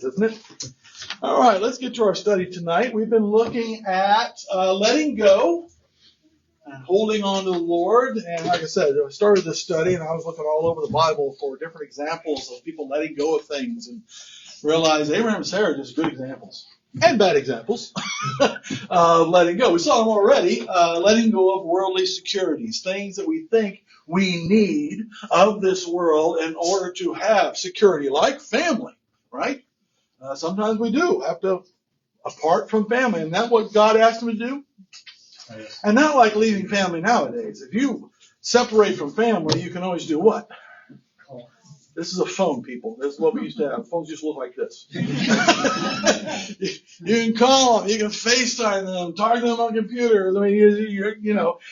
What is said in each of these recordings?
Isn't it? All right, let's get to our study tonight. We've been looking at letting go and holding on to the Lord. And like I said, I started this study and I was looking all over the Bible for different examples of people letting go of things and realized Abraham and Sarah are just good examples. And bad examples of letting go. We saw them already, letting go of worldly securities, things that we think we need of this world in order to have security, like family, right? Sometimes we do have to apart from family. Isn't that what God asked them to do? Yes. And not like leaving family nowadays. If you separate from family, you can always do what? This is a phone, people. This is what we used to have. Phones used to look like this. You can call them. You can FaceTime them. Talk to them on computers. I mean,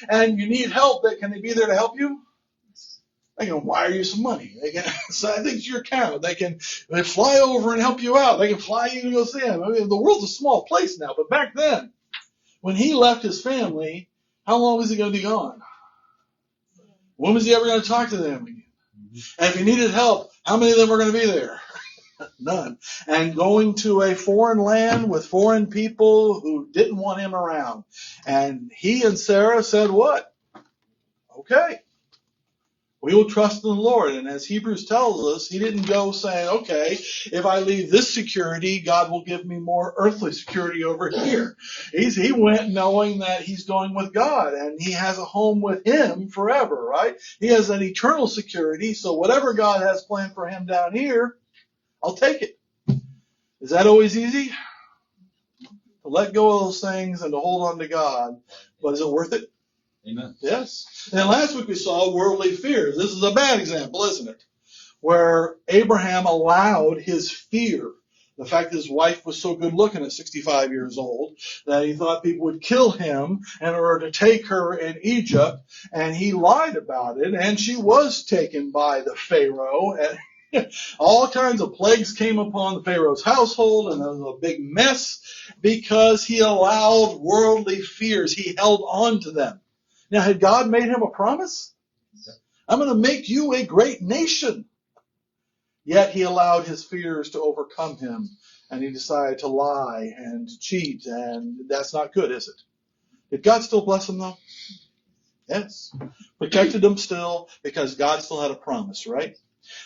and you need help. Can they be there to help you? They can wire you some money. They can send things to your account. They fly over and help you out. They can fly you to go see them. I mean, the world's a small place now, but back then, when he left his family, how long was he going to be gone? When was he ever going to talk to them again? And if he needed help, how many of them were going to be there? None. And going to a foreign land with foreign people who didn't want him around. And he and Sarah said what? Okay. We will trust in the Lord. And as Hebrews tells us, he didn't go saying, okay, if I leave this security, God will give me more earthly security over here. He went knowing that he's going with God and he has a home with him forever, right? He has an eternal security. So whatever God has planned for him down here, I'll take it. Is that always easy? To let go of those things and to hold on to God. But is it worth it? Amen. Yes. And last week we saw worldly fears. This is a bad example, isn't it? Where Abraham allowed his fear, the fact that his wife was so good looking at 65 years old, that he thought people would kill him in order to take her in Egypt, and he lied about it, and she was taken by the Pharaoh, and all kinds of plagues came upon the Pharaoh's household, and it was a big mess because he allowed worldly fears. He held on to them. Now, had God made him a promise? I'm going to make you a great nation. Yet he allowed his fears to overcome him, and he decided to lie and to cheat, and that's not good, is it? Did God still bless him, though? Yes. Protected him still, because God still had a promise, right?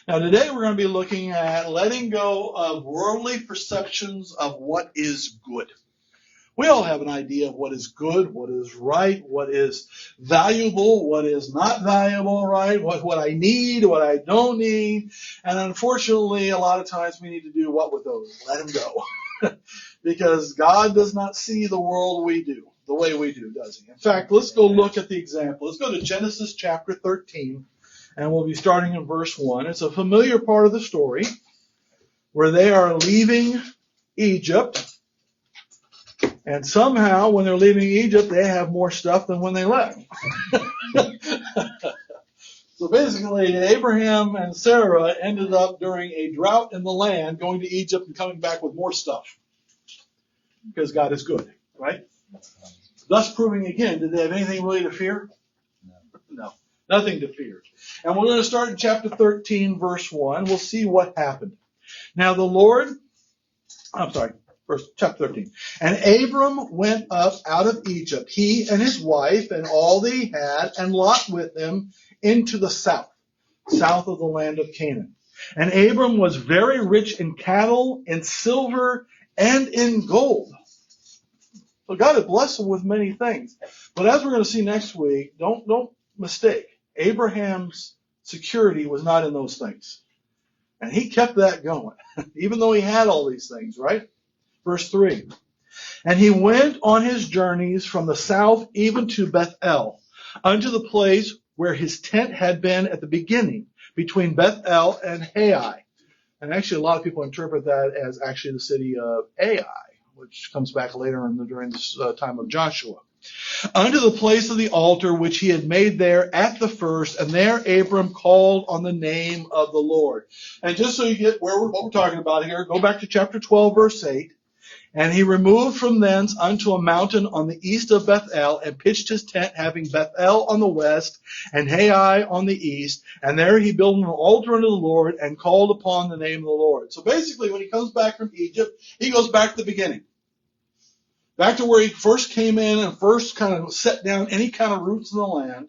Now, today we're going to be looking at letting go of worldly perceptions of what is good. We all have an idea of what is good, what is right, what is valuable, what is not valuable, right? What I need, what I don't need. And unfortunately, a lot of times we need to do what with those? Let them go. Because God does not see the world we do, the way we do, does he? In fact, let's go look at the example. Let's go to Genesis chapter 13, and we'll be starting in verse 1. It's a familiar part of the story where they are leaving Egypt. And somehow, when they're leaving Egypt, they have more stuff than when they left. So basically, Abraham and Sarah ended up during a drought in the land, going to Egypt and coming back with more stuff. Because God is good, right? Thus proving again, did they have anything really to fear? No, nothing to fear. And we're going to start in chapter 13, verse 1. We'll see what happened. Now Verse chapter 13. And Abram went up out of Egypt, he and his wife and all that he had, and Lot with him, into the south of the land of Canaan. And Abram was very rich in cattle, in silver, and in gold. So God had blessed him with many things. But as we're going to see next week, don't mistake. Abraham's security was not in those things. And he kept that going, even though he had all these things, right? Verse 3, and he went on his journeys from the south even to Bethel, unto the place where his tent had been at the beginning, between Bethel and Hai. And actually, a lot of people interpret that as actually the city of Ai, which comes back later during this time of Joshua. Unto the place of the altar which he had made there at the first, and there Abram called on the name of the Lord. And just so you get what we're talking about here, go back to chapter 12, verse 8. And he removed from thence unto a mountain on the east of Bethel, and pitched his tent, having Bethel on the west, and Hai on the east. And there he built an altar unto the Lord, and called upon the name of the Lord. So basically, when he comes back from Egypt, he goes back to the beginning. Back to where he first came in and first kind of set down any kind of roots in the land.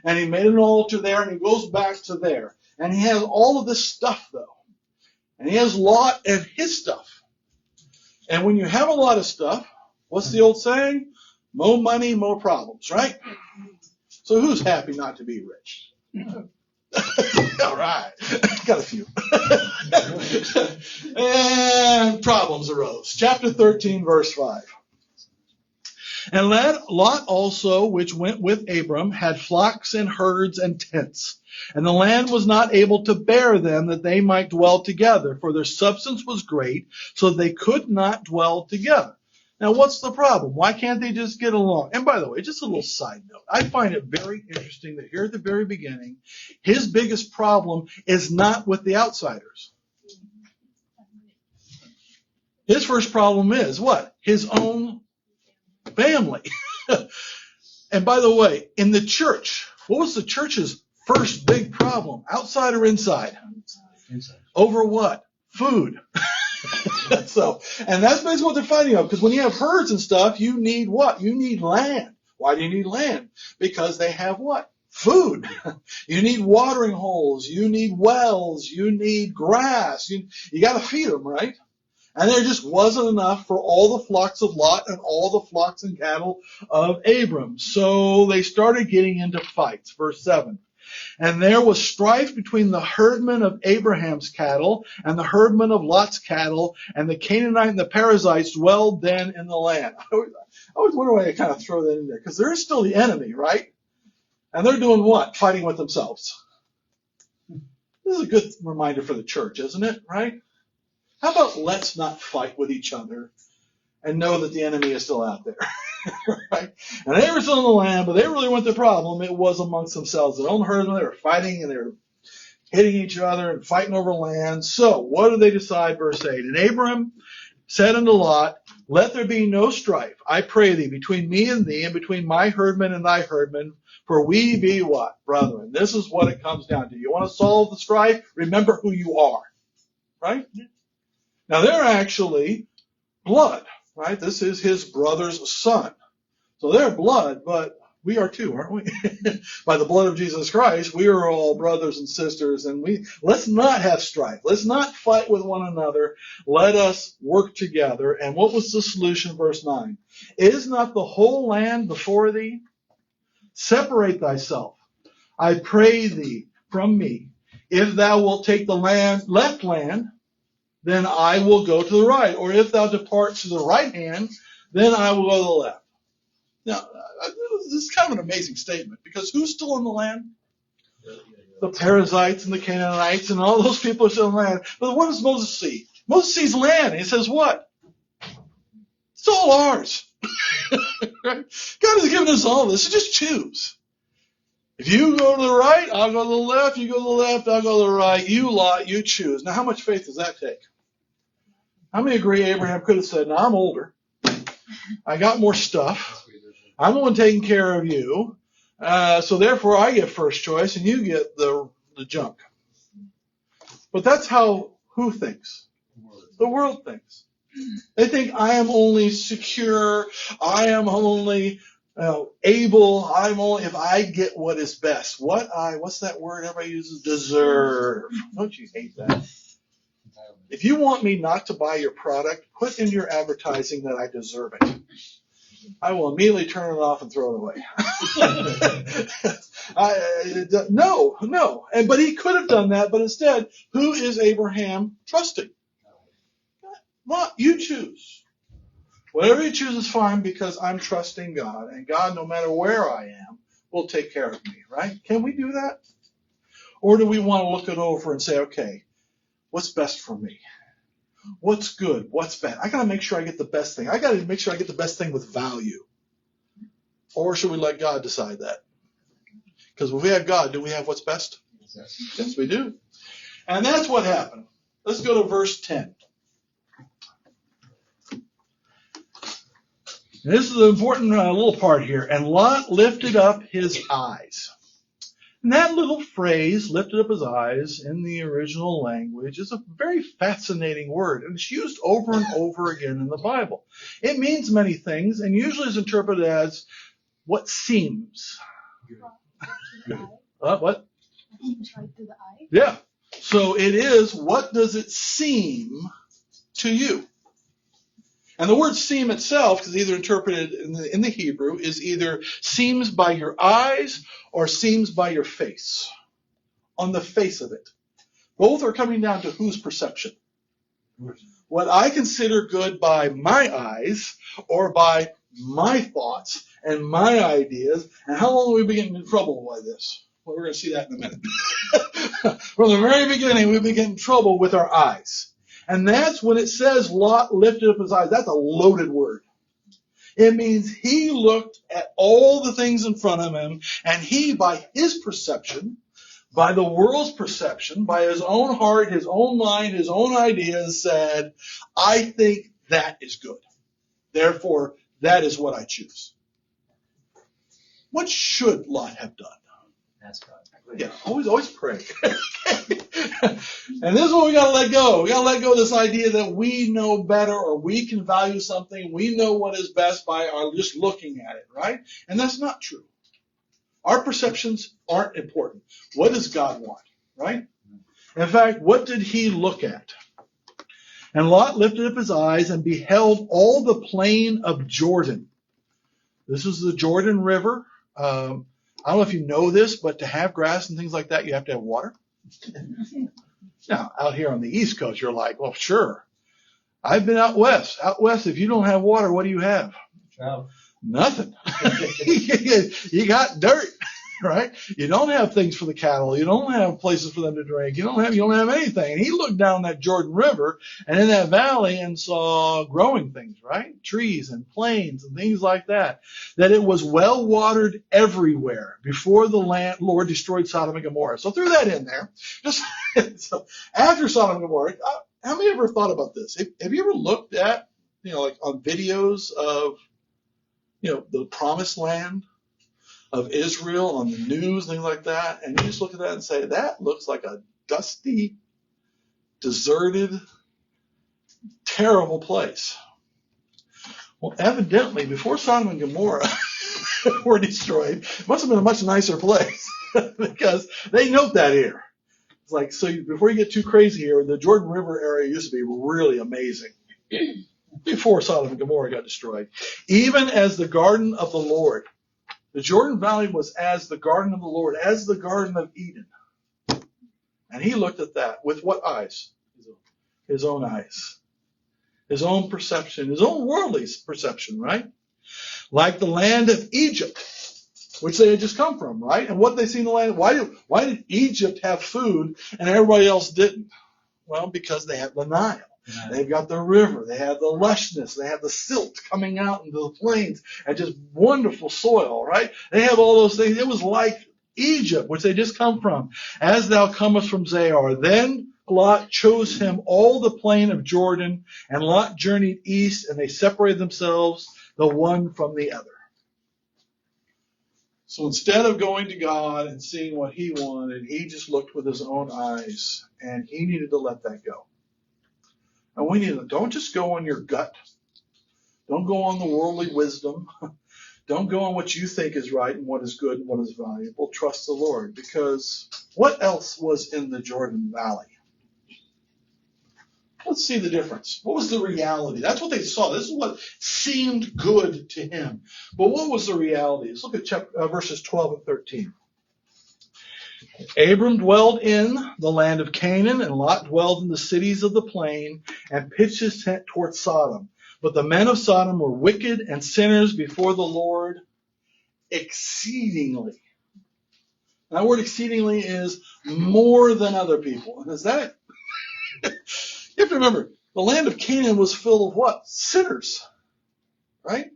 And he made an altar there, and he goes back to there. And he has all of this stuff, though. And he has Lot and his stuff. And when you have a lot of stuff, what's the old saying? More money, more problems, right? So who's happy not to be rich? All right. Got a few. And problems arose. Chapter 13, verse 5. And Lot also, which went with Abram, had flocks and herds and tents. And the land was not able to bear them, that they might dwell together, for their substance was great, so they could not dwell together. Now, what's the problem? Why can't they just get along? And by the way, just a little side note. I find it very interesting that here at the very beginning, his biggest problem is not with the outsiders. His first problem is what? His own family. And by the way, in the church, what was the church's first big problem? Outside or inside? Inside. Over what? Food. So, and that's basically what they're fighting over. Because when you have herds and stuff, you need what? You need land. Why do you need land? Because they have what? Food. You need watering holes. You need wells. You need grass. You got to feed them, right? And there just wasn't enough for all the flocks of Lot and all the flocks and cattle of Abram. So they started getting into fights. Verse 7. And there was strife between the herdmen of Abraham's cattle and the herdmen of Lot's cattle, and the Canaanite and the Perizzites dwelled then in the land. I always wonder why they kind of throw that in there, because they're still the enemy, right? And they're doing what? Fighting with themselves. This is a good reminder for the church, isn't it? Right? How about let's not fight with each other and know that the enemy is still out there? Right? And they were still in the land, but they really weren't the problem. It was amongst themselves. Their own herdmen, they were fighting and they were hitting each other and fighting over land. So what did they decide? Verse 8. And Abram said unto Lot, let there be no strife, I pray thee, between me and thee, and between my herdmen and thy herdmen, for we be what? Brethren. This is what it comes down to. You want to solve the strife? Remember who you are. Right? Now they're actually blood. Right? This is his brother's son. So they're blood, but we are too, aren't we? By the blood of Jesus Christ, we are all brothers and sisters, and let's not have strife. Let's not fight with one another. Let us work together. And what was the solution? Verse 9. Is not the whole land before thee? Separate thyself, I pray thee, from me. If thou wilt take the left land, then I will go to the right. Or if thou depart to the right hand, then I will go to the left. Now, this is kind of an amazing statement, because who's still in the land? The Perizzites and the Canaanites and all those people are still in the land. But what does Moses see? Moses sees land, and he says what? It's all ours. Right? God has given us all this, so just choose. If you go to the right, I'll go to the left. You go to the left, I'll go to the right. You lot, you choose. Now, how much faith does that take? How many agree Abraham could have said, no, I'm older. I got more stuff. I'm the one taking care of you. So therefore, I get first choice, and you get the junk. But that's how who thinks? The world thinks. They think I am only secure. I am only able. I'm only if I get what is best. What's that word everybody uses? Deserve. Don't you hate that? If you want me not to buy your product, put in your advertising that I deserve it. I will immediately turn it off and throw it away. No. But he could have done that, but instead, who is Abraham trusting? Well, you choose. Whatever you choose is fine, because I'm trusting God, and God, no matter where I am, will take care of me, right? Can we do that? Or do we want to look it over and say, okay, what's best for me? What's good? What's bad? I got to make sure I get the best thing. I got to make sure I get the best thing with value. Or should we let God decide that? Because if we have God, do we have what's best? Yes, we do. And that's what happened. Let's go to verse 10. And this is an important little part here. And Lot lifted up his eyes. And that little phrase, lifted up his eyes, in the original language is a very fascinating word. And it's used over and over again in the Bible. It means many things and usually is interpreted as what seems. What? Right to the eye. Yeah. So it is, what does it seem to you? And the word seem itself is either interpreted in the Hebrew is either seems by your eyes or seems by your face. On the face of it. Both are coming down to whose perception. What I consider good by my eyes or by my thoughts and my ideas. And how long have we been getting in trouble by this? Well, we're going to see that in a minute. From the very beginning, we've been getting in trouble with our eyes. And that's when it says Lot lifted up his eyes. That's a loaded word. It means he looked at all the things in front of him, and he, by his perception, by the world's perception, by his own heart, his own mind, his own ideas, said, I think that is good. Therefore, that is what I choose. What should Lot have done? Ask God. Yeah, always pray. And this is what we got to let go. We got to let go of this idea that we know better or we can value something. We know what is best by our just looking at it, right? And that's not true. Our perceptions aren't important. What does God want, right? In fact, what did he look at? And Lot lifted up his eyes and beheld all the plain of Jordan. This is the Jordan River. I don't know if you know this, but to have grass and things like that, you have to have water. Now, out here on the East Coast, you're like, well, sure. I've been out west. Out west, if you don't have water, what do you have? Trout. Nothing. You got dirt, right? You don't have things for the cattle. You don't have places for them to drink. You don't have anything. And he looked down that Jordan River and in that valley and saw growing things, right? Trees and plains and things like that. That it was well watered everywhere before the Lord destroyed Sodom and Gomorrah. So threw that in there. So after Sodom and Gomorrah, how many ever thought about this? Have you ever looked at, like on videos of, the promised land of Israel on the news, things like that, and you just look at that and say, that looks like a dusty, deserted, terrible place. Well, evidently, before Sodom and Gomorrah were destroyed, it must have been a much nicer place because they note that here. It's like, so before you get too crazy here, the Jordan River area used to be really amazing. Before Sodom and Gomorrah got destroyed. Even as the garden of the Lord. The Jordan Valley was as the garden of the Lord, as the garden of Eden. And he looked at that with what eyes? His own eyes. His own perception, his own worldly perception, right? Like the land of Egypt, which they had just come from, right? And what they see in the land, why did Egypt have food and everybody else didn't? Well, because they have the Nile. They've got the river. They have the lushness. They have the silt coming out into the plains and just wonderful soil, right? They have all those things. It was like Egypt, which they just come from. As thou comest from Zoar. Then Lot chose him all the plain of Jordan, and Lot journeyed east, and they separated themselves, the one from the other. So instead of going to God and seeing what he wanted, he just looked with his own eyes, and he needed to let that go. And we need to, don't just go on your gut. Don't go on the worldly wisdom. Don't go on what you think is right and what is good and what is valuable. Trust the Lord. Because what else was in the Jordan Valley? Let's see the difference. What was the reality? That's what they saw. This is what seemed good to him. But what was the reality? Let's look at verses 12 and 13. Abram dwelled in the land of Canaan, and Lot dwelled in the cities of the plain, and pitched his tent toward Sodom. But the men of Sodom were wicked and sinners before the Lord exceedingly. And that word exceedingly is more than other people. And is that it? You have to remember, the land of Canaan was filled with what? Sinners. Right?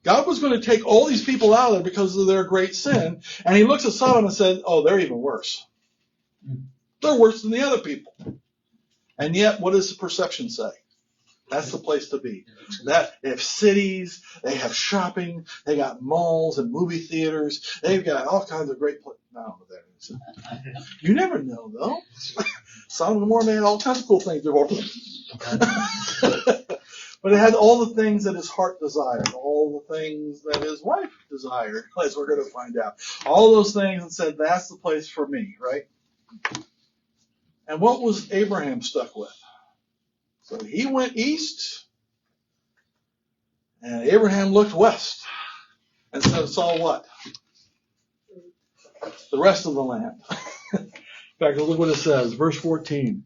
God was going to take all these people out of there because of their great sin. And he looks at Sodom and said, oh, they're even worse. They're worse than the other people. And yet, what does the perception say? That's the place to be. That they have cities, they have shopping, they got malls and movie theaters. They've got all kinds of great places. I don't know what that is. You never know, though. Sodom and Gomorrah, they had all kinds of cool things. But it had all the things that his heart desired, all the things that his wife desired, as we're going to find out. All those things, and said, that's the place for me, right? And what was Abraham stuck with? So he went east, and Abraham looked west, and saw what? The rest of the land. In fact, look what it says, verse 14.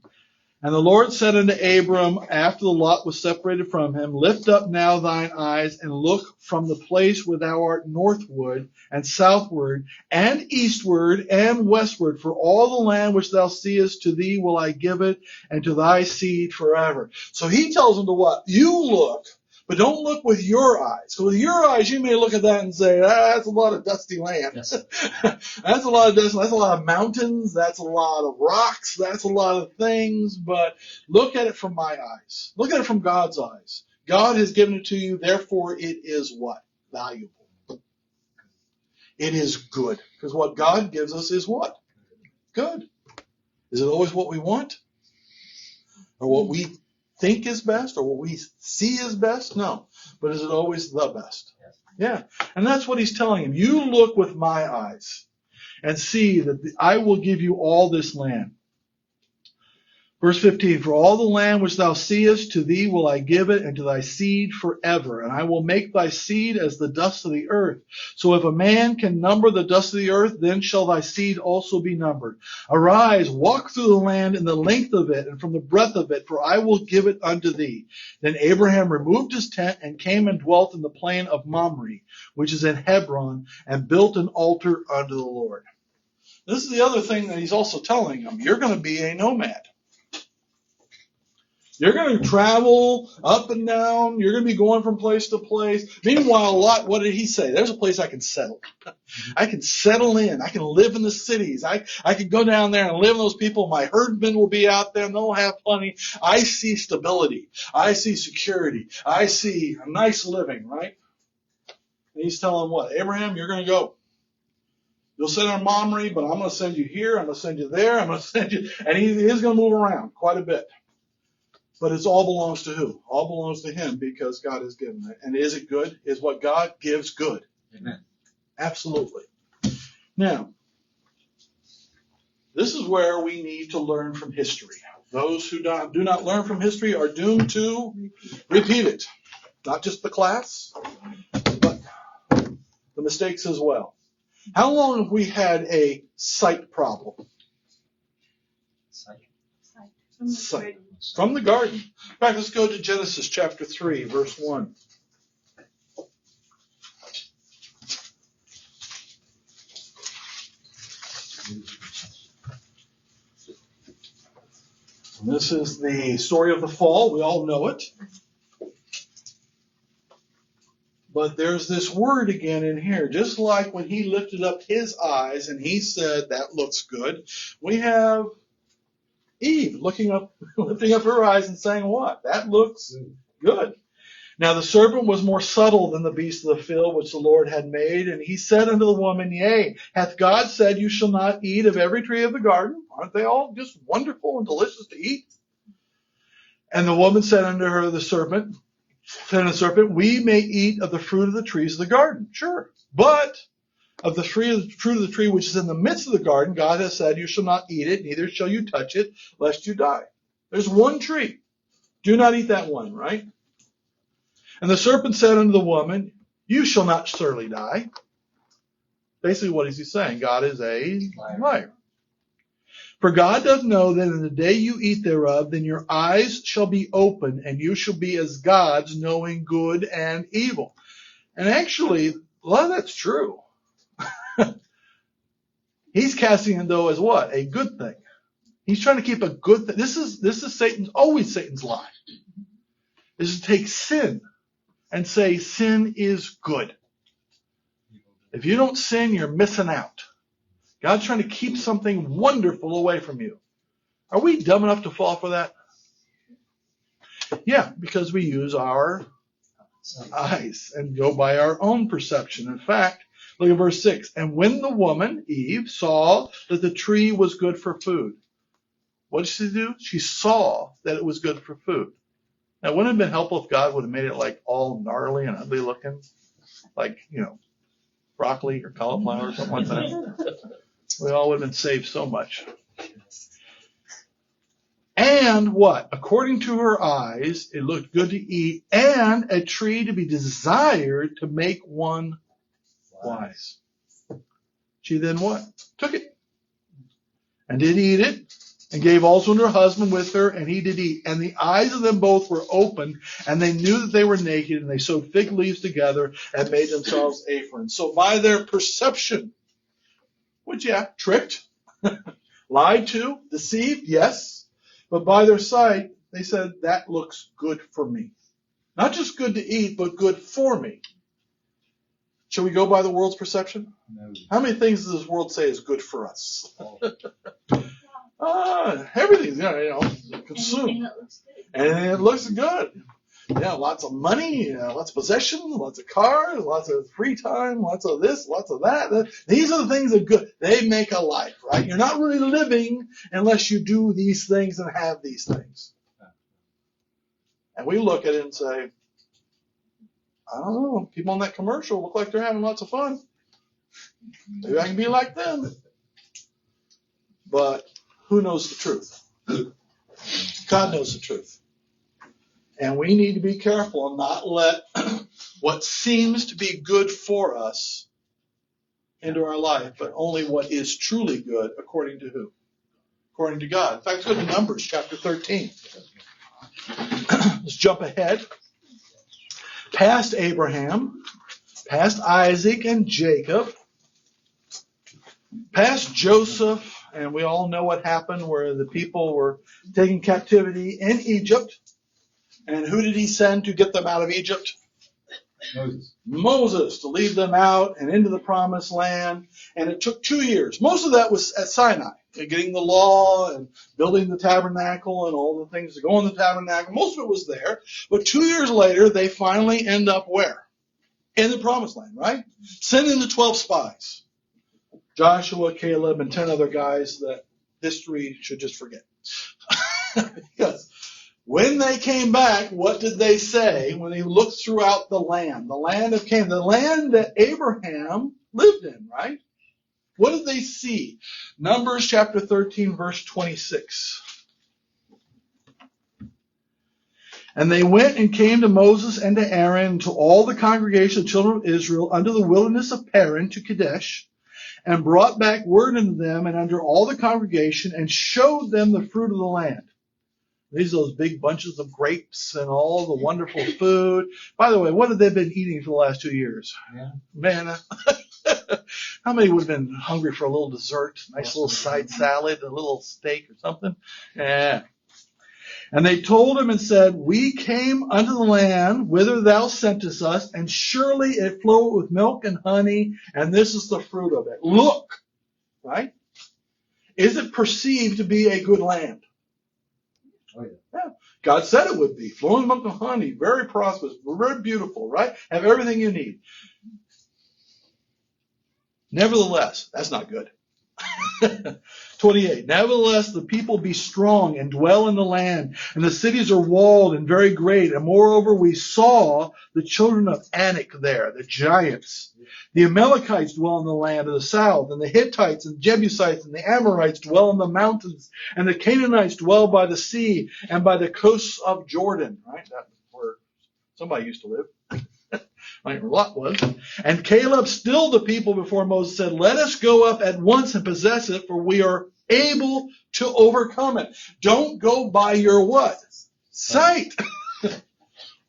And the Lord said unto Abram, after the lot was separated from him, lift up now thine eyes, and look from the place where thou art northward, and southward, and eastward, and westward. For all the land which thou seest, to thee will I give it, and to thy seed forever. So he tells him to what? You look, but don't look with your eyes. So with your eyes, you may look at that and say, that's a lot of dusty land. Yes. That's a lot of dust. That's a lot of mountains. That's a lot of rocks. That's a lot of things. But look at it from my eyes. Look at it from God's eyes. God has given it to you. Therefore, it is what? Valuable. It is good. Because what God gives us is what? Good. Is it always what we want? Or what we think is best, or what we see is best? No. But is it always the best? Yeah. And that's what he's telling him. You look with my eyes and see that I will give you all this land. Verse 15, for all the land which thou seest, to thee will I give it, and to thy seed forever. And I will make thy seed as the dust of the earth. So if a man can number the dust of the earth, then shall thy seed also be numbered. Arise, walk through the land in the length of it, and from the breadth of it, for I will give it unto thee. Then Abraham removed his tent, and came and dwelt in the plain of Mamre, which is in Hebron, and built an altar unto the Lord. This is the other thing that he's also telling him. You're going to be a nomad. You're going to travel up and down. You're going to be going from place to place. Meanwhile, Lot, what did he say? There's a place I can settle. I can settle in. I can live in the cities. I can go down there and live with those people. My herdmen will be out there and they'll have plenty. I see stability. I see security. I see a nice living, right? And he's telling what? Abraham, you're going to go. You'll sit on Mamre, but I'm going to send you here. I'm going to send you there. I'm going to send you. And he is going to move around quite a bit. But it all belongs to who? All belongs to him because God has given it. And is it good? Is what God gives good? Amen. Absolutely. Now, this is where we need to learn from history. Those who do not learn from history are doomed to repeat it. Not just the class, but the mistakes as well. How long have we had a sight problem? Sight. From the garden. In fact, let's go to Genesis chapter 3, verse 1. And this is the story of the fall. We all know it. But there's this word again in here. Just like when he lifted up his eyes and he said, that looks good. We have Eve lifting up her eyes and saying what? That looks good. Now the serpent was more subtle than the beasts of the field which the Lord had made. And he said unto the woman, yea, hath God said you shall not eat of every tree of the garden? Aren't they all just wonderful and delicious to eat? And the woman said unto her, the serpent, we may eat of the fruit of the trees of the garden. Sure. But of the fruit of the tree which is in the midst of the garden, God has said, you shall not eat it, neither shall you touch it, lest you die. There's one tree. Do not eat that one, right? And the serpent said unto the woman, you shall not surely die. Basically, what is he saying? God is a liar. For God doth know that in the day you eat thereof, then your eyes shall be open, and you shall be as gods, knowing good and evil. And actually, a lot of that's true. He's casting it, though, as what? A good thing. He's trying to keep a good thing. This is always Satan's lie. Is to take sin and say sin is good. If you don't sin, you're missing out. God's trying to keep something wonderful away from you. Are we dumb enough to fall for that? Yeah, because we use our eyes and go by our own perception. In fact, look at verse 6. And when the woman, Eve, saw that the tree was good for food, what did she do? She saw that it was good for food. Now, wouldn't it have been helpful if God would have made it like all gnarly and ugly looking? Like, broccoli or cauliflower or something like that. We all would have been saved so much. And what? According to her eyes, it looked good to eat, and a tree to be desired to make one wise. She then what? Took it, and did eat it, and gave also to her husband with her, and he did eat. And the eyes of them both were opened, and they knew that they were naked, and they sewed fig leaves together and made themselves aprons. So by their perception, which, tricked, lied to, deceived, yes. But by their sight, they said, that looks good for me. Not just good to eat, but good for me. Should we go by the world's perception? No. How many things does this world say is good for us? Everything's consumed. Anything that looks good. Yeah, lots of money, lots of possessions, lots of cars, lots of free time, lots of this, lots of that. These are the things that are good. They make a life, right? You're not really living unless you do these things and have these things. And we look at it and say, I don't know, people in that commercial look like they're having lots of fun. Maybe I can be like them. But who knows the truth? God knows the truth. And we need to be careful and not let what seems to be good for us into our life, but only what is truly good according to who? According to God. In fact, let's go to Numbers chapter 13. Let's jump ahead. Past Abraham, past Isaac and Jacob, past Joseph, and we all know what happened where the people were taken captivity in Egypt. And who did he send to get them out of Egypt? Moses to lead them out and into the promised land. And it took 2 years. Most of that was at Sinai, getting the law and building the tabernacle and all the things to go in the tabernacle. Most of it was there. But 2 years later, they finally end up where? In the promised land, right? Sending the 12 spies. Joshua, Caleb, and 10 other guys that history should just forget. Because when they came back, what did they say when they looked throughout the land? The land of Canaan, the land that Abraham lived in, right? What did they see? Numbers chapter 13, verse 26. And they went and came to Moses and to Aaron and to all the congregation of the children of Israel under the wilderness of Paran to Kadesh, and brought back word unto them and under all the congregation, and showed them the fruit of the land. These are those big bunches of grapes and all the wonderful food. By the way, what have they been eating for the last 2 years? Yeah. Manna. How many would have been hungry for a little dessert, nice little side salad, a little steak or something? Yeah. And they told him and said, we came unto the land whither thou sentest us, and surely it floweth with milk and honey, and this is the fruit of it. Look, right? Is it perceived to be a good land? Oh, yeah. Yeah. God said it would be. Flowing milk and honey, very prosperous, very beautiful, right? Have everything you need. Nevertheless, that's not good. 28. Nevertheless, the people be strong and dwell in the land, and the cities are walled and very great. And moreover, we saw the children of Anak there, the giants. The Amalekites dwell in the land of the south, and the Hittites and Jebusites and the Amorites dwell in the mountains, and the Canaanites dwell by the sea and by the coasts of Jordan. Right? That's where somebody used to live. Like Lot was. And Caleb stilled the people before Moses, said, let us go up at once and possess it, for we are able to overcome it. Don't go by your what? Sight.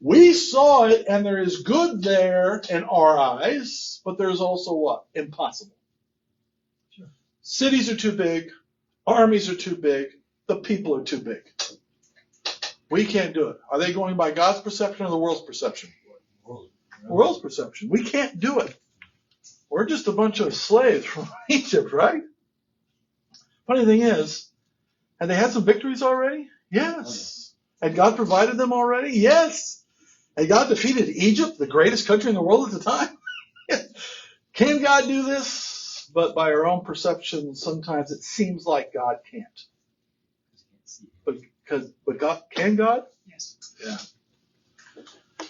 We saw it, and there is good there in our eyes, but there's also what? Impossible. Sure. Cities are too big. Armies are too big. The people are too big. We can't do it. Are they going by God's perception or the world's perception? World's perception. We can't do it. We're just a bunch of slaves from Egypt, right? Funny thing is, have they had some victories already? Yes. Had God provided them already? Yes. Had God defeated Egypt, the greatest country in the world at the time? Can God do this? But by our own perception, sometimes it seems like God can't. But God, can God? Yes. Yeah.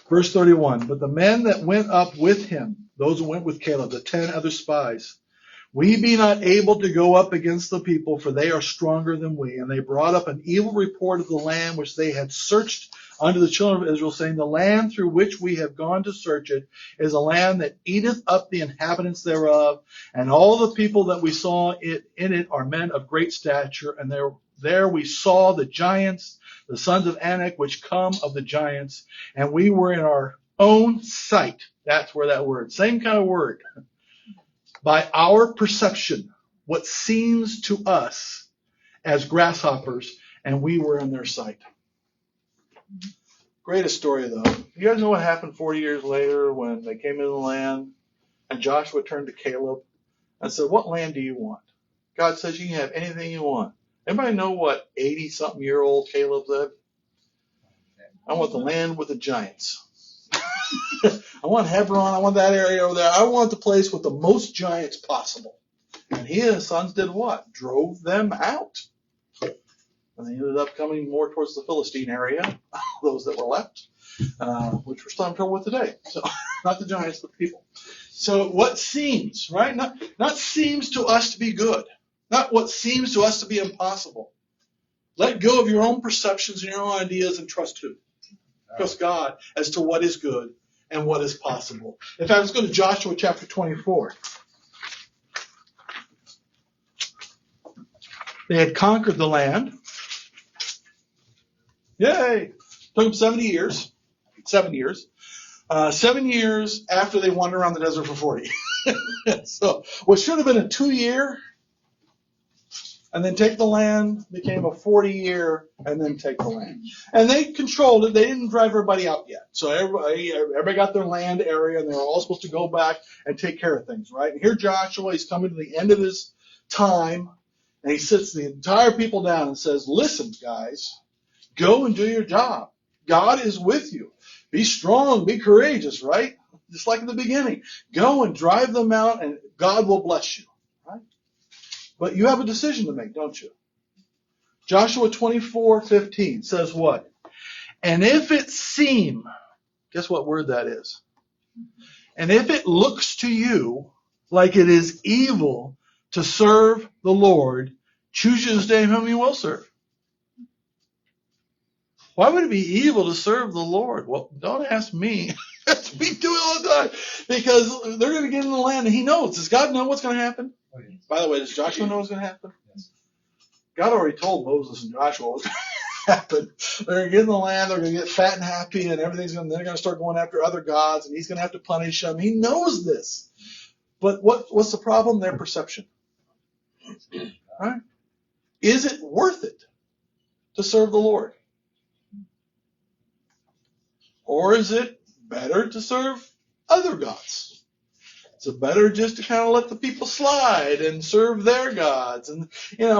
Verse 31, but the men that went up with him, those who went with Caleb, the 10 other spies, we be not able to go up against the people, for they are stronger than we. And they brought up an evil report of the land which they had searched unto the children of Israel, saying, the land through which we have gone to search it is a land that eateth up the inhabitants thereof, and all the people that we saw in it are men of great stature. And there we saw the giants, the sons of Anak, which come of the giants, and we were in our own sight. That's where that word, same kind of word. By our perception, what seems to us as grasshoppers, and we were in their sight. Greatest story, though. You guys know what happened 40 years later when they came into the land, and Joshua turned to Caleb and said, what land do you want? God says you can have anything you want. Anybody know what 80-something-year-old Caleb said? I want the land with the giants. I want Hebron. I want that area over there. I want the place with the most giants possible. And he and his sons did what? Drove them out. And they ended up coming more towards the Philistine area, those that were left, which we're still in trouble with today. So, not the giants, but the people. So what seems, right? Not seems to us to be good. Not what seems to us to be impossible. Let go of your own perceptions and your own ideas and trust who? Trust God as to what is good and what is possible. In fact, let's go to Joshua chapter 24. They had conquered the land. Yay! Took them 70 years. 7 years. 7 years after they wandered around the desert for 40. So what should have been a 2-year and then take the land became a 40-year and then take the land. And they controlled it. They didn't drive everybody out yet. So everybody got their land area, and they were all supposed to go back and take care of things, right? And here Joshua, he's coming to the end of his time, and he sits the entire people down and says, listen, guys, go and do your job. God is with you. Be strong, be courageous, right? Just like in the beginning. Go and drive them out, and God will bless you. Right? But you have a decision to make, don't you? Joshua 24:15 says what? And if it seem, guess what word that is? And if it looks to you like it is evil to serve the Lord, choose you this day whom you will serve. Why would it be evil to serve the Lord? Well, don't ask me. We do it all the time. Because they're going to get in the land, and he knows. Does God know what's going to happen? Oh, yes. By the way, does Joshua know what's going to happen? Yes. God already told Moses and Joshua what was going to happen. They're going to get in the land, they're going to get fat and happy, and they're going to start going after other gods, and he's going to have to punish them. He knows this. But what's the problem? Their perception. Right? Is it worth it to serve the Lord? Or is it better to serve other gods? Is it better just to kind of let the people slide and serve their gods? And,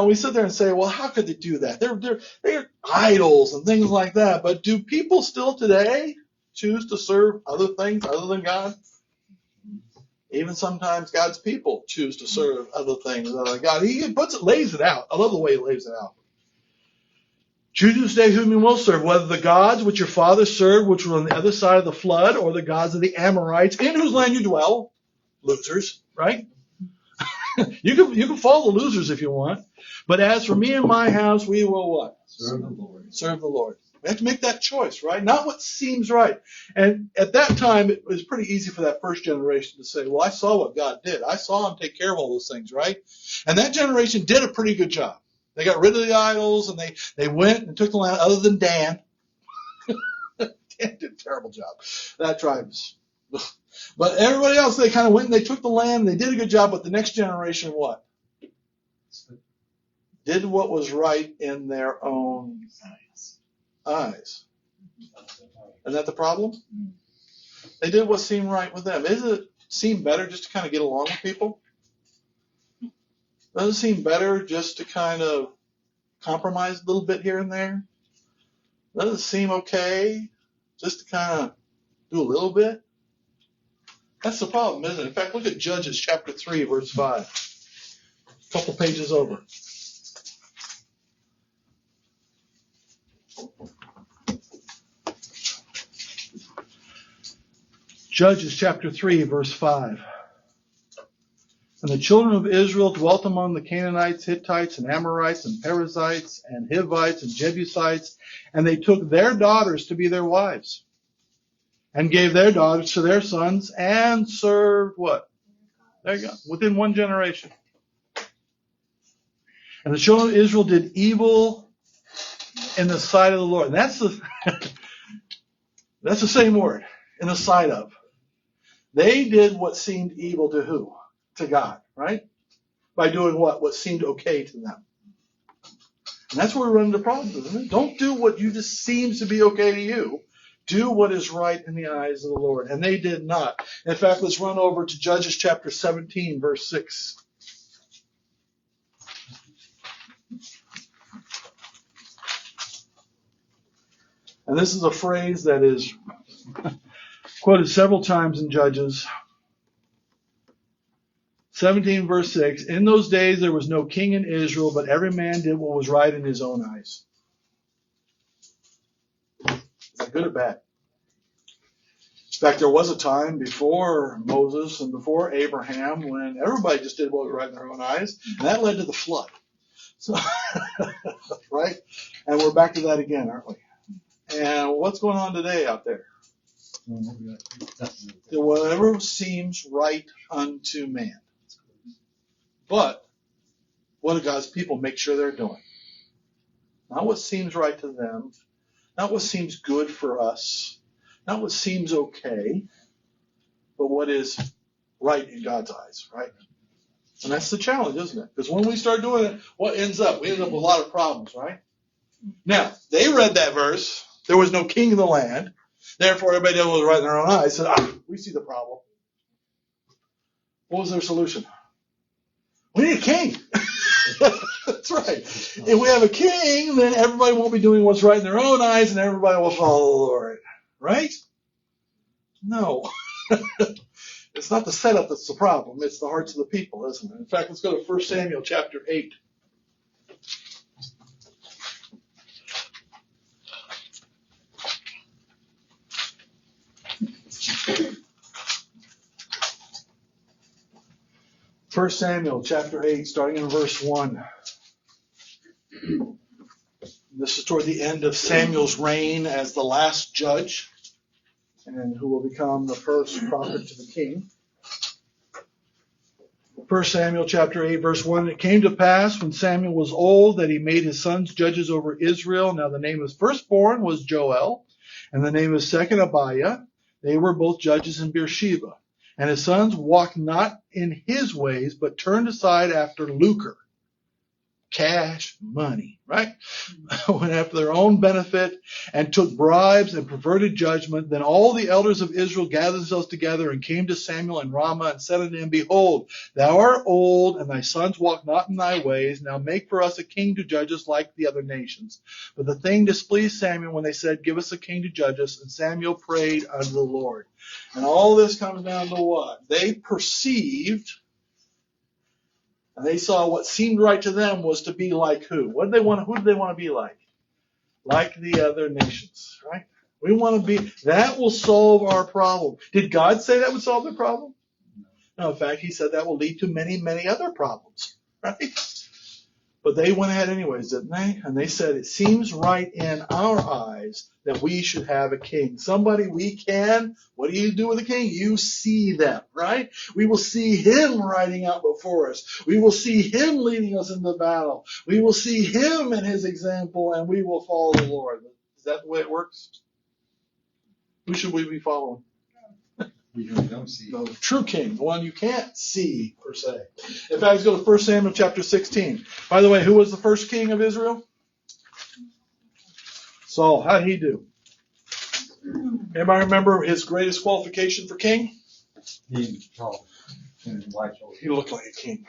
we sit there and say, well, how could they do that? They're idols and things like that. But do people still today choose to serve other things other than God? Even sometimes God's people choose to serve other things other than God. He lays it out. I love the way he lays it out. Choose this day whom you will serve, whether the gods which your fathers served, which were on the other side of the flood, or the gods of the Amorites, in whose land you dwell. Losers, right? You can follow the losers if you want. But as for me and my house, we will what? Serve the Lord. Serve the Lord. We have to make that choice, right? Not what seems right. And at that time, it was pretty easy for that first generation to say, well, I saw what God did. I saw him take care of all those things, right? And that generation did a pretty good job. They got rid of the idols, and they went and took the land, other than Dan. Dan did a terrible job. That tribe is... But everybody else, they kind of went and they took the land, and they did a good job, but the next generation, what? Did what was right in their own eyes. Isn't that the problem? They did what seemed right with them. Doesn't it seem better just to kind of get along with people? Doesn't it seem better just to kind of compromise a little bit here and there? Doesn't it seem okay just to kind of do a little bit? That's the problem, isn't it? In fact, look at Judges chapter 3, verse 5. A couple pages over. Judges chapter 3, verse 5. And the children of Israel dwelt among the Canaanites, Hittites, and Amorites, and Perizzites, and Hivites, and Jebusites, and they took their daughters to be their wives, and gave their daughters to their sons, and served what? There you go. Within one generation. And the children of Israel did evil in the sight of the Lord. And that's the same word, in the sight of. They did what seemed evil to who? To God, right? By doing what? What seemed okay to them. And that's where we run into problems, isn't it? Don't do what you just seems to be okay to you. Do what is right in the eyes of the Lord. And they did not. In fact, let's run over to Judges chapter 17, verse 6. And this is a phrase that is quoted several times in Judges. 17 verse 6, in those days there was no king in Israel, but every man did what was right in his own eyes. Is that good or bad? In fact, there was a time before Moses and before Abraham when everybody just did what was right in their own eyes, and that led to the flood. So, right? And we're back to that again, aren't we? And what's going on today out there? Whatever seems right unto man. But what do God's people make sure they're doing? Not what seems right to them, not what seems good for us, not what seems okay, but what is right in God's eyes, right? And that's the challenge, isn't it? Because when we start doing it, what ends up? We end up with a lot of problems, right? Now, they read that verse. There was no king in the land. Therefore, everybody did what was right in their own eyes. Said, we see the problem. What was their solution? We need a king. That's right. If we have a king, then everybody won't be doing what's right in their own eyes, and everybody will follow the Lord. Right? No. It's not the setup that's the problem. It's the hearts of the people, isn't it? In fact, let's go to 1 Samuel chapter 8. First Samuel chapter 8, starting in verse 1. This is toward the end of Samuel's reign as the last judge, and who will become the first prophet to the king. 1 Samuel chapter 8, verse 1. It came to pass when Samuel was old that he made his sons judges over Israel. Now the name of his firstborn was Joel, and the name of his second Abiah. They were both judges in Beersheba. And his sons walked not in his ways, but turned aside after lucre. Cash, money, right? Went after their own benefit and took bribes and perverted judgment. Then all the elders of Israel gathered themselves together and came to Samuel in Ramah and said unto him, Behold, thou art old, and thy sons walk not in thy ways. Now make for us a king to judge us like the other nations. But the thing displeased Samuel when they said, Give us a king to judge us. And Samuel prayed unto the Lord. And all this comes down to what? They perceived, and they saw what seemed right to them was to be like who? What did they want? Who did they want to be like? Like the other nations, right? We want to be. That will solve our problem. Did God say that would solve the problem? No, in fact, He said that will lead to many, many other problems, right? But they went ahead anyways, didn't they? And they said, it seems right in our eyes that we should have a king. Somebody we can, what do you do with a king? You see them, right? We will see him riding out before us. We will see him leading us into battle. We will see him and his example, and we will follow the Lord. Is that the way it works? Who should we be following? The true king, the one you can't see, per se. In fact, let's go to 1 Samuel chapter 16. By the way, who was the first king of Israel? Saul. How did he do? Anybody remember his greatest qualification for king? He looked like a king.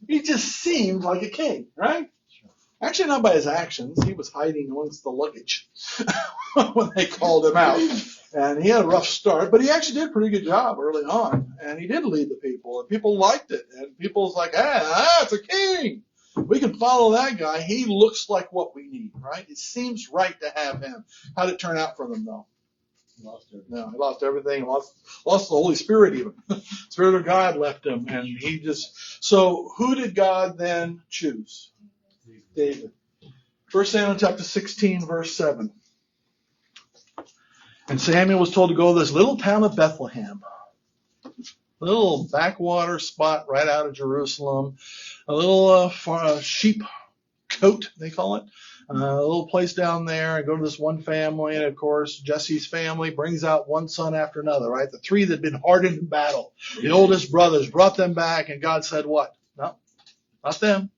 He just seemed like a king, right? Actually, not by his actions. He was hiding amongst the luggage when they called him out. And he had a rough start, but he actually did a pretty good job early on. And he did lead the people, and people liked it. And people's like, it's a king. We can follow that guy. He looks like what we need, right? It seems right to have him. How did it turn out for them, though? Lost everything. No, he lost everything. Lost the Holy Spirit even. Spirit of God left him, and he just. So who did God then choose? David. 1 Samuel chapter 16, verse 7. And Samuel was told to go to this little town of Bethlehem, a little backwater spot right out of Jerusalem, a little sheep coat, they call it, a little place down there, and go to this one family. And of course, Jesse's family brings out one son after another, right? The three that had been hardened in battle, the oldest brothers, brought them back, and God said, what? No, not them.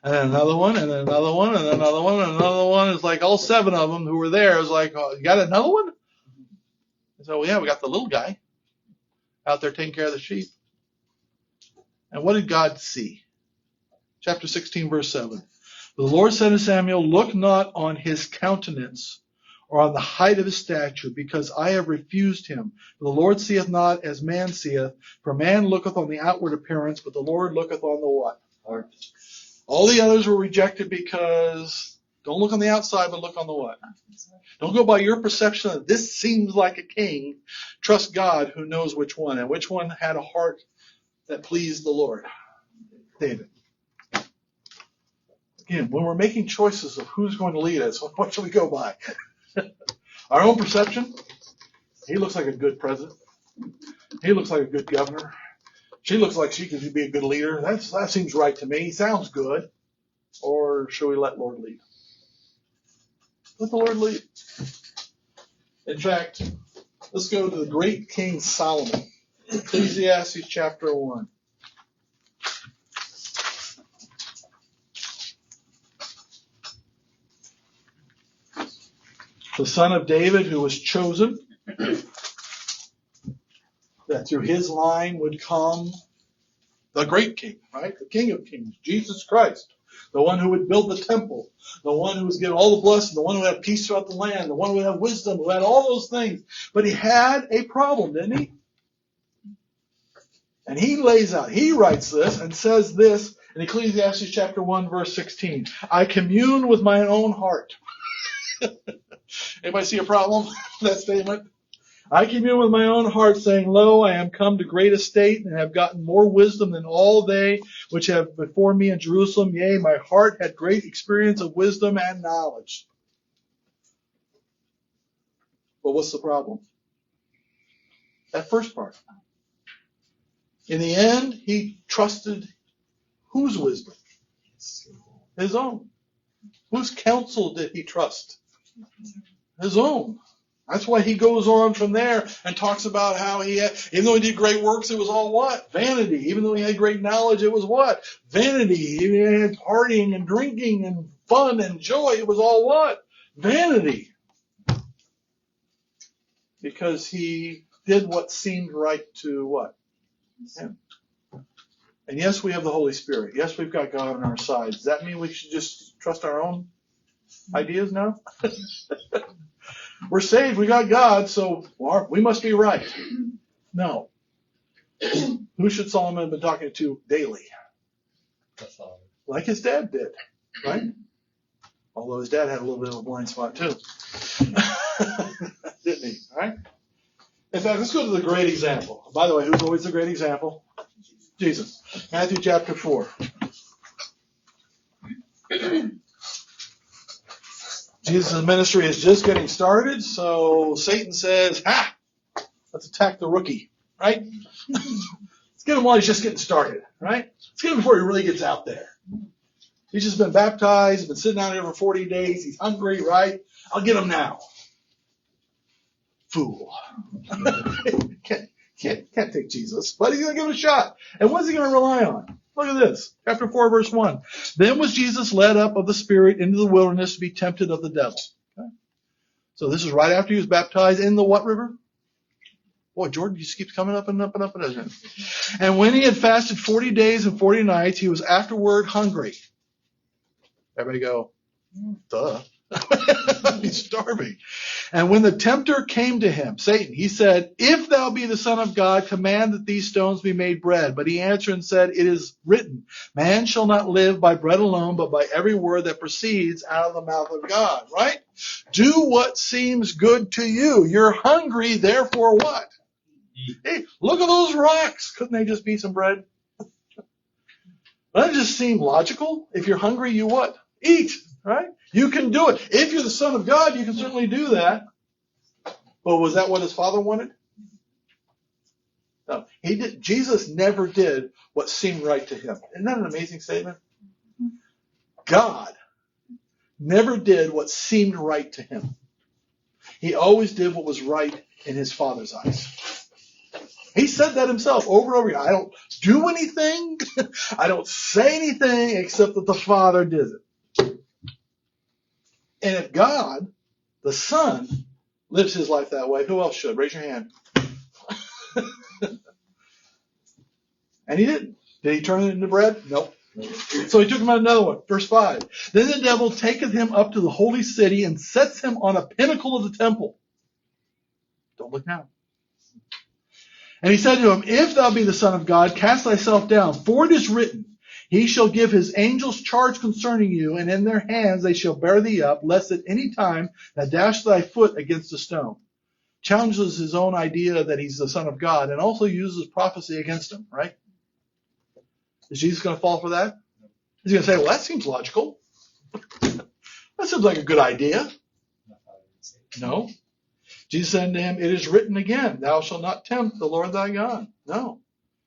And then another one, and then another one, and then another one, and another one. It's like all seven of them who were there. It was like, oh, you got another one? So, we got the little guy out there taking care of the sheep. And what did God see? Chapter 16, verse 7. The Lord said to Samuel, look not on his countenance or on the height of his stature, because I have refused him. The Lord seeth not as man seeth, for man looketh on the outward appearance, but the Lord looketh on the what? Heart. All the others were rejected because don't look on the outside, but look on the what? Don't go by your perception that this seems like a king. Trust God who knows which one. And which one had a heart that pleased the Lord? David. Again, when we're making choices of who's going to lead us, what should we go by? Our own perception? He looks like a good president. He looks like a good governor. She looks like she could be a good leader. That seems right to me. Sounds good. Or should we let the Lord lead? Let the Lord lead. In fact, let's go to the great King Solomon. Ecclesiastes chapter 1. The son of David who was chosen, that through his line would come the great king, right? The King of Kings, Jesus Christ. The one who would build the temple. The one who was given all the blessing. The one who had peace throughout the land. The one who had wisdom. Who had all those things. But he had a problem, didn't he? And he writes this and says this in Ecclesiastes chapter 1, verse 16. I commune with my own heart. Anybody see a problem with that statement? I commune with my own heart, saying, lo, I am come to great estate, and have gotten more wisdom than all they which have before me in Jerusalem. Yea, my heart had great experience of wisdom and knowledge. But what's the problem? That first part. In the end, he trusted whose wisdom? His own. Whose counsel did he trust? His own. That's why he goes on from there and talks about how he had, even though he did great works, it was all what? Vanity. Even though he had great knowledge, it was what? Vanity. He had partying and drinking and fun and joy. It was all what? Vanity. Because he did what seemed right to what? Him. And yes, we have the Holy Spirit. Yes, we've got God on our side. Does that mean we should just trust our own ideas now? We're saved, we got God, so we must be right. No. Who should Solomon have been talking to daily? Like his dad did, right? Although his dad had a little bit of a blind spot too. Didn't he? Right? In fact, let's go to the great example. By the way, who's always the great example? Jesus. Matthew chapter 4. Jesus' ministry is just getting started, so Satan says, let's attack the rookie, right? Let's get him while he's just getting started, right? Let's get him before he really gets out there. He's just been baptized, been sitting out here for 40 days, he's hungry, right? I'll get him now. Fool. Can't take Jesus, but he's going to give it a shot. And what's he going to rely on? Look at this. Chapter 4, verse 1. Then was Jesus led up of the Spirit into the wilderness to be tempted of the devil. Okay? So this is right after he was baptized in the what river? Boy, Jordan just keeps coming up and up and up, doesn't it? And when he had fasted 40 days and 40 nights, he was afterward hungry. Everybody go, duh. He's starving. And when the tempter came to him, Satan, he said, if thou be the Son of God, command that these stones be made bread. But he answered and said, it is written, man shall not live by bread alone, but by every word that proceeds out of the mouth of God. Right? Do what seems good to you. You're hungry, therefore what? Hey, look at those rocks. Couldn't they just be some bread? Doesn't it just seem logical? If you're hungry, you what? Eat, right? You can do it. If you're the Son of God, you can certainly do that. But was that what his Father wanted? No. He did. Jesus never did what seemed right to him. Isn't that an amazing statement? God never did what seemed right to him. He always did what was right in his Father's eyes. He said that himself over and over again. I don't do anything. I don't say anything except that the Father did it. And if God, the Son, lives his life that way, who else should? Raise your hand. And he didn't. Did he turn it into bread? Nope. So he took him out another one. Verse 5. Then the devil taketh him up to the holy city and sets him on a pinnacle of the temple. Don't look now. And he said to him, if thou be the Son of God, cast thyself down, for it is written, he shall give his angels charge concerning you, and in their hands they shall bear thee up, lest at any time thou dash thy foot against a stone. Challenges his own idea that he's the Son of God, and also uses prophecy against him, right? Is Jesus going to fall for that? He's going to say, well, that seems logical. That seems like a good idea. No. Jesus said to him, it is written again, thou shalt not tempt the Lord thy God. No.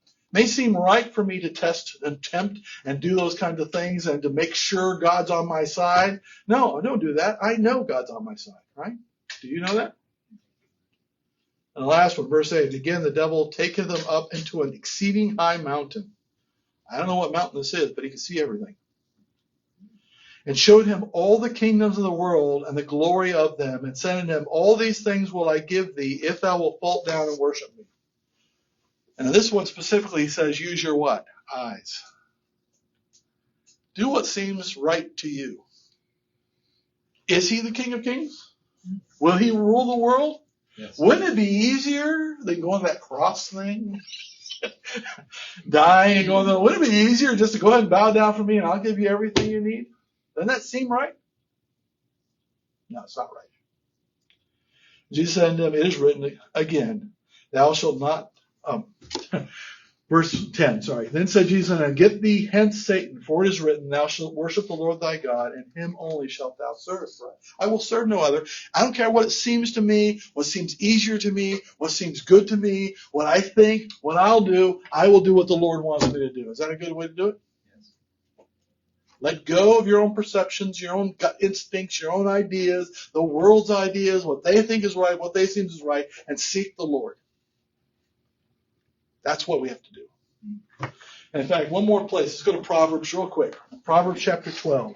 It may seem right for me to test and tempt and do those kinds of things and to make sure God's on my side. No, I don't do that. I know God's on my side, right? Do you know that? And the last one, verse 8, again, the devil taketh them up into an exceeding high mountain. I don't know what mountain this is, but he can see everything. And showed him all the kingdoms of the world and the glory of them, and said unto him, all these things will I give thee, if thou wilt fall down and worship me. And in this one specifically, he says, use your what? Eyes. Do what seems right to you. Is he the King of Kings? Will he rule the world? Yes. Wouldn't it be easier than going to that cross thing? Dying and going, wouldn't it be easier just to go ahead and bow down for me and I'll give you everything you need? Doesn't that seem right? No, it's not right. Jesus said unto him, it is written again, thou shalt not, verse 10, sorry. Then said Jesus unto him, get thee hence, Satan, for it is written, thou shalt worship the Lord thy God, and him only shalt thou serve. I will serve no other. I don't care what it seems to me, what seems easier to me, what seems good to me, what I think, what I'll do. I will do what the Lord wants me to do. Is that a good way to do it? Yes. Let go of your own perceptions, your own gut instincts, your own ideas, the world's ideas, what they think is right, what they seem is right, and seek the Lord. That's what we have to do. And in fact, one more place. Let's go to Proverbs real quick. Proverbs chapter 12.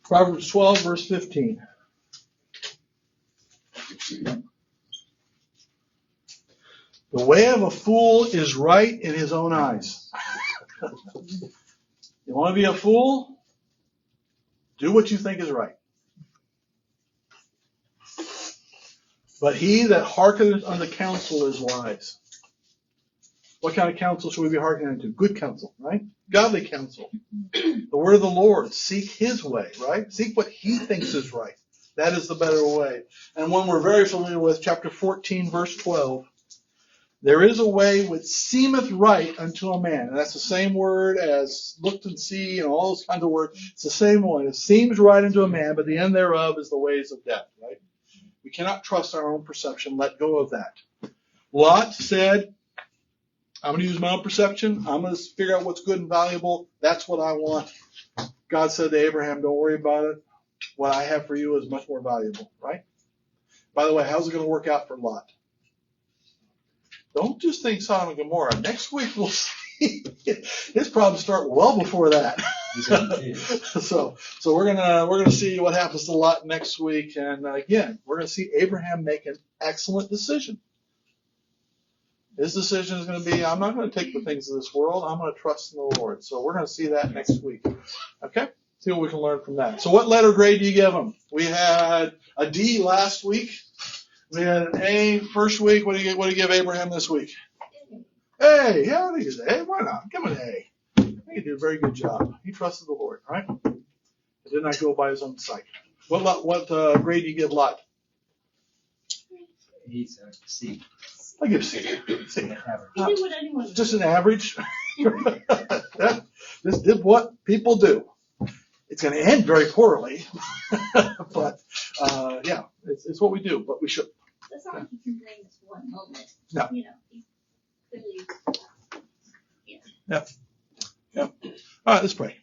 Proverbs 12, verse 15. The way of a fool is right in his own eyes. You want to be a fool? Do what you think is right. But he that hearkeneth unto counsel is wise. What kind of counsel should we be hearkening to? Good counsel, right? Godly counsel. The word of the Lord. Seek his way, right? Seek what he thinks is right. That is the better way. And one we're very familiar with, chapter 14, verse 12. There is a way which seemeth right unto a man. And that's the same word as looked and see and all those kinds of words. It's the same one. It seems right unto a man, but the end thereof is the ways of death, right? We cannot trust our own perception. Let go of that. Lot said, I'm going to use my own perception. I'm going to figure out what's good and valuable. That's what I want. God said to Abraham, don't worry about it. What I have for you is much more valuable, right? By the way, how's it going to work out for Lot? Don't just think Sodom and Gomorrah. Next week we'll see. His problems start well before that. So we're gonna see what happens to Lot next week, and again we're gonna see Abraham make an excellent decision. His decision is going to be, I'm not going to take the things of this world. I'm going to trust in the Lord. So we're going to see that next week. Okay? See what we can learn from that. So what letter grade do you give him? We had a D last week. We had an A first week. What do you give Abraham this week? A. Yeah, I think it's A. Why not? Give him an A. I think he did a very good job. He trusted the Lord, right? He did not go by his own sight. What grade do you give Lot? He's a C. I give C. C. Average. You do what anyone would. Just an average. Just did what people do. It's going to end very poorly, but yeah, it's what we do. But we should. It's not like you can blame this one moment. No. You know, he's clearly. Yeah. All right, let's pray.